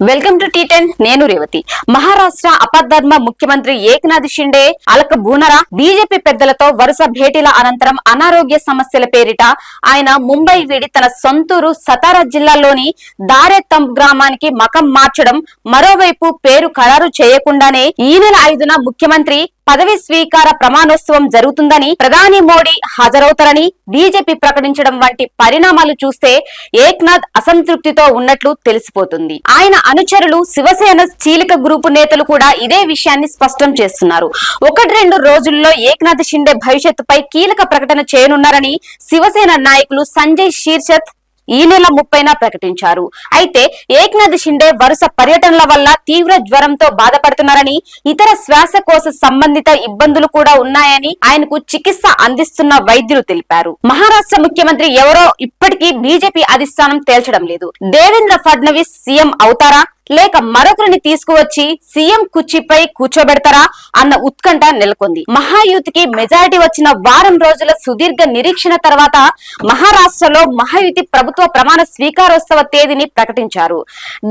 Welcome to టీ10. నేను రేవతి. మహారాష్ట్ర అపధర్మ ముఖ్యమంత్రి ఏక్నాథ్ షిండే అలక బూనరా BJP పెద్దలతో వరుస భేటీల అనంతరం అనారోగ్య సమస్యల పేరిట ఆయన ముంబై వీడి తన సొంతూరు సతారా జిల్లాలోని దారేతంబ్ గ్రామానికి మకం మార్చడం, మరోవైపు పేరు ఖరారు చేయకుండానే ఈ నెల 5న ముఖ్యమంత్రి పదవి స్వీకార ప్రమాణోత్సవం జరుగుతుందని, ప్రధాని మోడీ హాజరవుతారని బీజేపీ ప్రకటించడం వంటి పరిణామాలు చూస్తే ఏక్నాథ్ అసంతృప్తితో ఉన్నట్లు తెలిసిపోతుంది. ఆయన అనుచరులు, శివసేన చీలిక గ్రూపు నేతలు కూడా ఇదే విషయాన్ని స్పష్టం చేస్తున్నారు. 1-2 రోజుల్లో ఏక్నాథ్ షిండే భవిష్యత్తుపై కీలక ప్రకటన చేయనున్నారని శివసేన నాయకులు సంజయ్ శీర్షత్ ఈ నెల 30న ప్రకటించారు. అయితే ఏక్నాథ్ షిండే వరుస పర్యటనల వల్ల తీవ్ర జ్వరంతో బాధపడుతున్నారని, ఇతర శ్వాసకోశ సంబంధిత ఇబ్బందులు కూడా ఉన్నాయని ఆయనకు చికిత్స అందిస్తున్న వైద్యులు తెలిపారు. మహారాష్ట్ర ముఖ్యమంత్రి ఎవరో ఇప్పటికీ బీజేపీ అధిష్టానం తేల్చడం లేదు. దేవేంద్ర ఫడ్నవీస్ సీఎం అవుతారా లేక మరొకరిని తీసుకువచ్చి సీఎం కుర్చీపై కూర్చోబెడతారా అన్న ఉత్కంఠ నెలకొంది. మహాయుతికి మెజారిటీ వచ్చిన వారం రోజుల సుదీర్ఘ నిరీక్షణ తర్వాత మహారాష్ట్రలో మహాయుతి ప్రభుత్వ ప్రమాణ స్వీకారోత్సవ తేదీని ప్రకటించారు.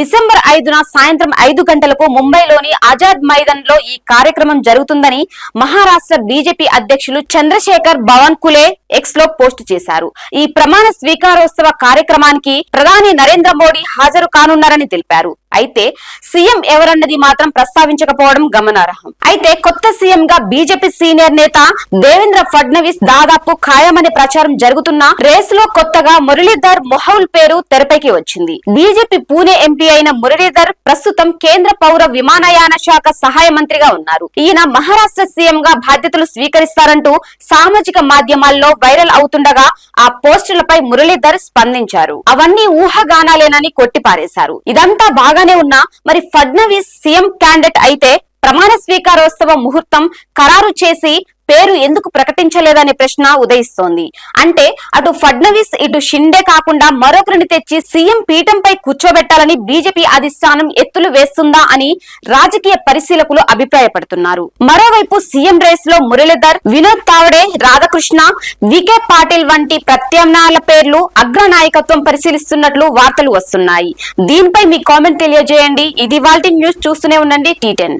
డిసెంబర్ 5న సాయంత్రం 5 గంటలకు ముంబైలోని ఆజాద్ మైదాన్ లో ఈ కార్యక్రమం జరుగుతుందని మహారాష్ట్ర బీజేపీ అధ్యక్షులు చంద్రశేఖర్ బావన్కులే ఎక్స్ లో పోస్ట్ చేశారు. ఈ ప్రమాణ స్వీకారోత్సవ కార్యక్రమానికి ప్రధాని నరేంద్ర మోడీ హాజరు కానున్నారని తెలిపారు. అయితే సీఎం ఎవరన్నది మాత్రం ప్రస్తావించకపోవడం గమనార్హం. అయితే కొత్త సీఎం గా బీజేపీ సీనియర్ నేత దేవేంద్ర ఫడ్నవీస్ దాదాపు ఖాయమనే ప్రచారం జరుగుతున్న రేసులో కొత్తగా మురళీధర్ మొహౌల్ పేరు తెరపైకి వచ్చింది. బీజేపీ పూణే ఎంపీ అయిన మురళీధర్ ప్రస్తుతం కేంద్ర పౌర విమానయాన శాఖ సహాయ మంత్రిగా ఉన్నారు. ఈయన మహారాష్ట్ర సీఎం గా బాధ్యతలు స్వీకరిస్తారంటూ సామాజిక మాధ్యమాల్లో వైరల్ అవుతుండగా ఆ పోస్టులపై మురళీధర్ స్పందించారు. అవన్నీ ఊహాగానాలేనని కొట్టిపారేశారు. ఇదంతా బాగానే ఉన్నా మరి ఫడ్నవీస్ సీఎం క్యాండిడేట్ అయితే ప్రమాణ స్వీకారోత్సవ ముహూర్తం ఖరారు చేసి పేరు ఎందుకు ప్రకటించలేదనే ప్రశ్న ఉదయిస్తోంది. అంటే అటు ఫడ్నవీస్ ఇటు షిండే కాకుండా మరొకరిని తెచ్చి సీఎం పీఠంపై కూర్చోబెట్టాలని బీజేపీ అధిష్టానం ఎత్తులు వేస్తుందా అని రాజకీయ పరిశీలకులు అభిప్రాయపడుతున్నారు. మరోవైపు సీఎం రేస్ లో మురళీధర్, వినోద్ తావడే, రాధాకృష్ణ, వికే పాటిల్ వంటి ప్రత్యామ్నాయాల పేర్లు అగ్ర నాయకత్వం పరిశీలిస్తున్నట్లు వార్తలు వస్తున్నాయి. దీనిపై మీ కామెంట్ తెలియజేయండి. ఇది ఇవాల్టి న్యూస్. చూస్తూనే ఉండండి టీ10.